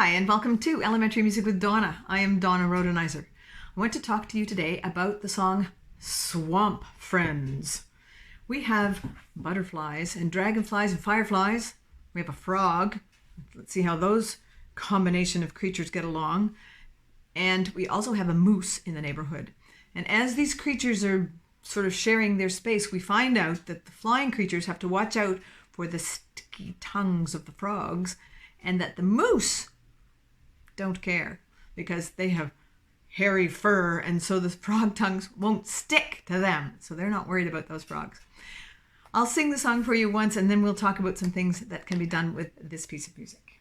Hi, and welcome to Elementary Music with Donna. I am Donna Rhodenizer. I want to talk to you today about the song Swamp Friends. We have butterflies and dragonflies and fireflies. We have a frog. Let's see how those combination of creatures get along. And we also have a moose in the neighborhood. And as these creatures are sort of sharing their space, we find out that the flying creatures have to watch out for the sticky tongues of the frogs, and that the moose don't care because they have hairy fur, and so the frog tongues won't stick to them. So they're not worried about those frogs. I'll sing the song for you once, and then we'll talk about some things that can be done with this piece of music.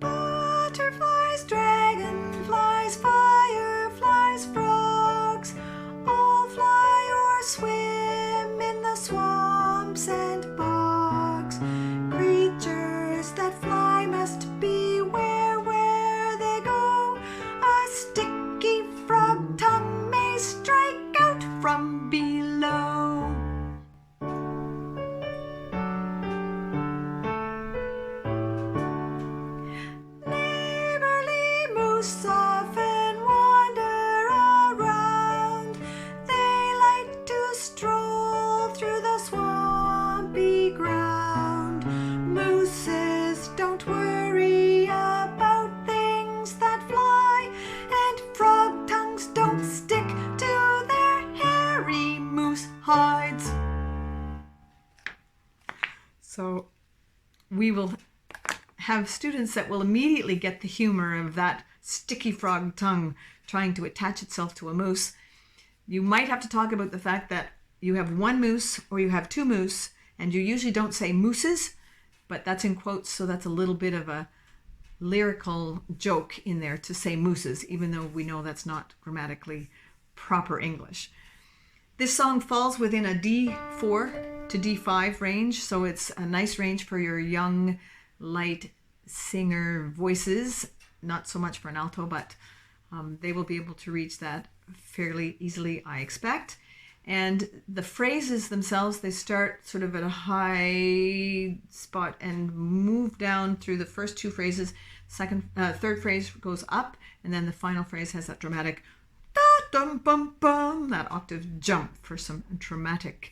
Butterflies, dragonflies, fireflies, frogs, all fly or swim in the swamps and bogs. Creatures that fly must beware where they go. A sticky frog tongue may strike out from below. Neighborly moose often wander around. They like to stroll through the swampy ground. Mooses don't worry about things that fly, and frog tongues don't stick to their hairy moose hides. So we will have students that will immediately get the humor of that sticky frog tongue trying to attach itself to a moose. You might have to talk about the fact that you have one moose or you have two moose, and you usually don't say mooses, but that's in quotes, so that's a little bit of a lyrical joke in there to say mooses, even though we know that's not grammatically proper English. This song falls within a D4 to D5 range, so it's a nice range for your young, light singer voices. Not so much for an alto, but they will be able to reach that fairly easily, I expect. And the phrases themselves, they start sort of at a high spot and move down through the first two phrases. Third phrase goes up, and then the final phrase has that dramatic da-dum-bum-bum, that octave jump for some dramatic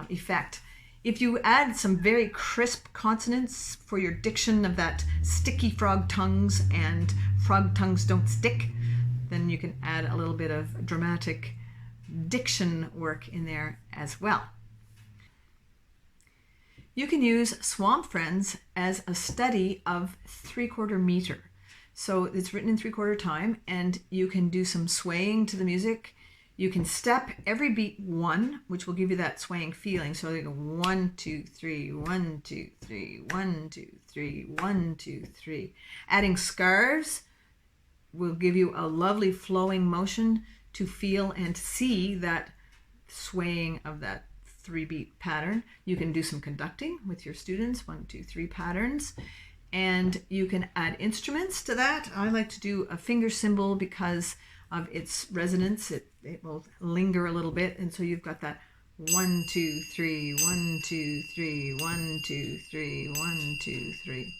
effect. If you add some very crisp consonants for your diction of that sticky frog tongues and frog tongues don't stick, then you can add a little bit of dramatic diction work in there as well. You can use Swamp Friends as a study of 3/4 meter. So it's written in 3/4 time, and you can do some swaying to the music. You can step every beat one, which will give you that swaying feeling. So they go 1, 2, 3, 1, 2, 3, 1, 2, 3, 1, 2, 3. Adding scarves will give you a lovely flowing motion to feel and see that swaying of that 3-beat pattern. You can do some conducting with your students, 1, 2, 3 patterns. And you can add instruments to that. I like to do a finger cymbal because of its resonance. It will linger a little bit, and so you've got that 1, 2, 3, 1, 2, 3, 1, 2, 3, 1, 2, 3.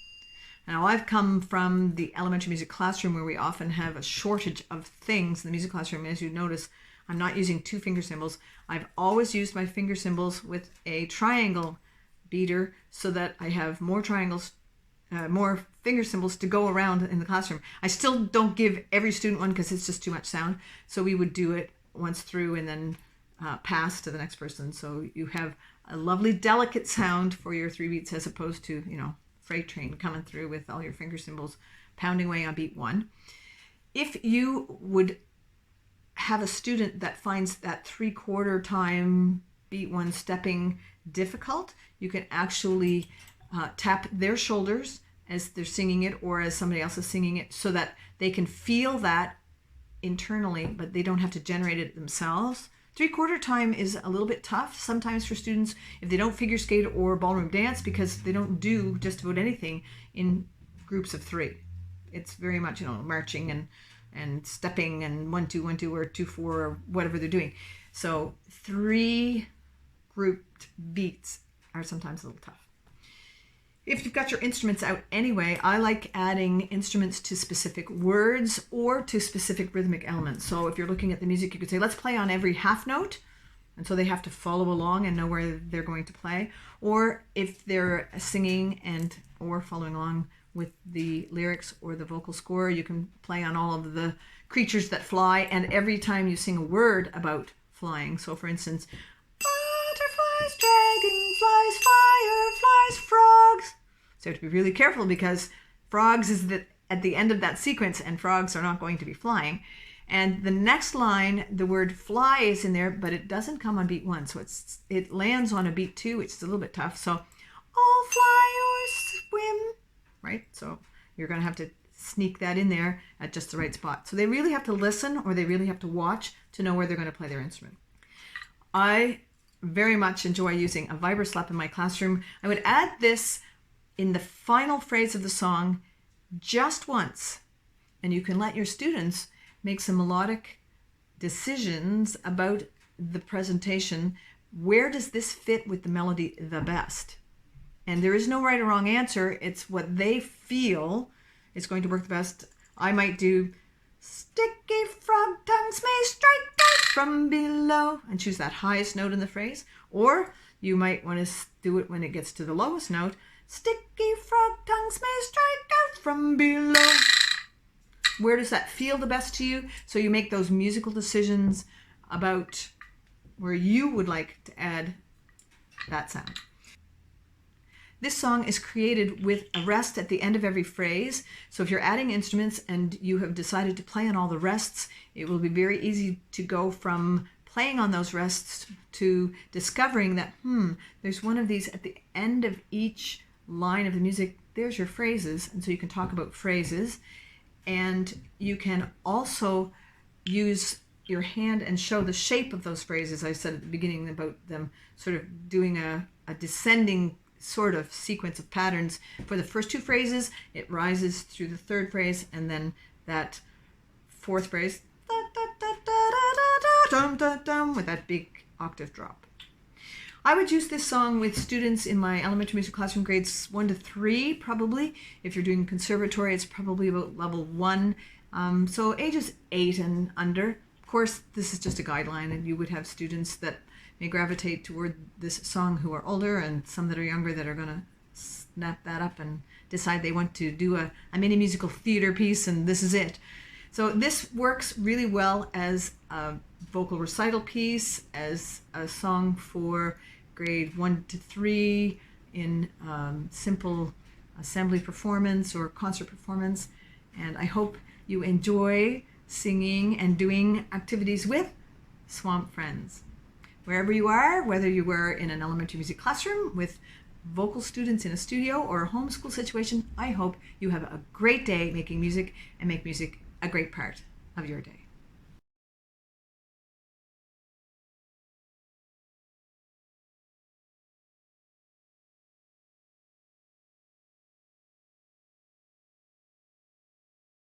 Now, I've come from the elementary music classroom where we often have a shortage of things in the music classroom. As you notice, I'm not using 2 finger cymbals. I've always used my finger cymbals with a triangle beater so that I have more triangles, more finger cymbals to go around in the classroom. I still don't give every student one because it's just too much sound. So we would do it once through and then pass to the next person. So you have a lovely delicate sound for your 3 beats as opposed to, freight train coming through with all your finger cymbals pounding away on beat 1. If you would have a student that finds that 3/4 time beat 1 stepping difficult, you can actually tap their shoulders as they're singing it or as somebody else is singing it so that they can feel that internally, but they don't have to generate it themselves. 3/4 time is a little bit tough sometimes for students if they don't figure skate or ballroom dance because they don't do just about anything in groups of 3. It's very much, marching and stepping and 1, 2, 1, 2, or 2, 4, or whatever they're doing. So 3 grouped beats are sometimes a little tough. If you've got your instruments out anyway, I like adding instruments to specific words or to specific rhythmic elements. So if you're looking at the music, you could say, let's play on every half note. And so they have to follow along and know where they're going to play. Or if they're singing and or following along with the lyrics or the vocal score, you can play on all of the creatures that fly. And every time you sing a word about flying, so for instance, butterflies, dragonflies, fireflies, frogs. So you have to be really careful because frogs is at the end of that sequence and frogs are not going to be flying. And the next line, the word fly is in there, but it doesn't come on beat 1. So it lands on a beat 2, which is a little bit tough. So all fly or swim, right? So you're going to have to sneak that in there at just the right spot. So they really have to listen or they really have to watch to know where they're going to play their instrument. I very much enjoy using a vibraslap in my classroom. I would add this in the final phrase of the song just once, and you can let your students make some melodic decisions about the presentation. Where does this fit with the melody the best? And there is no right or wrong answer. It's what they feel is going to work the best. I might do sticky frog tongues may strike out from below and choose that highest note in the phrase. Or you might want to do it when it gets to the lowest note. Sticky frog tongues may strike out from below. Where does that feel the best to you? So you make those musical decisions about where you would like to add that sound. This song is created with a rest at the end of every phrase. So if you're adding instruments and you have decided to play on all the rests, it will be very easy to go from playing on those rests to discovering that, there's one of these at the end of each line of the music. There's your phrases. And so you can talk about phrases. And you can also use your hand and show the shape of those phrases. I said at the beginning about them sort of doing a descending sort of sequence of patterns. For the first 2 phrases, it rises through the 3rd phrase, and then that 4th phrase, with that big octave drop. I would use this song with students in my elementary music classroom, grades 1 to 3, probably. If you're doing conservatory, it's probably about level 1. So ages 8 and under. Of course, this is just a guideline, and you would have students that may gravitate toward this song who are older, and some that are younger that are going to snap that up and decide they want to do a mini musical theater piece, and this is it. So this works really well as a vocal recital piece, as a song for grade 1 to 3 in simple assembly performance or concert performance. And I hope you enjoy singing and doing activities with Swamp Friends. Wherever you are, whether you were in an elementary music classroom with vocal students in a studio or a homeschool situation, I hope you have a great day making music and make music a great part of your day.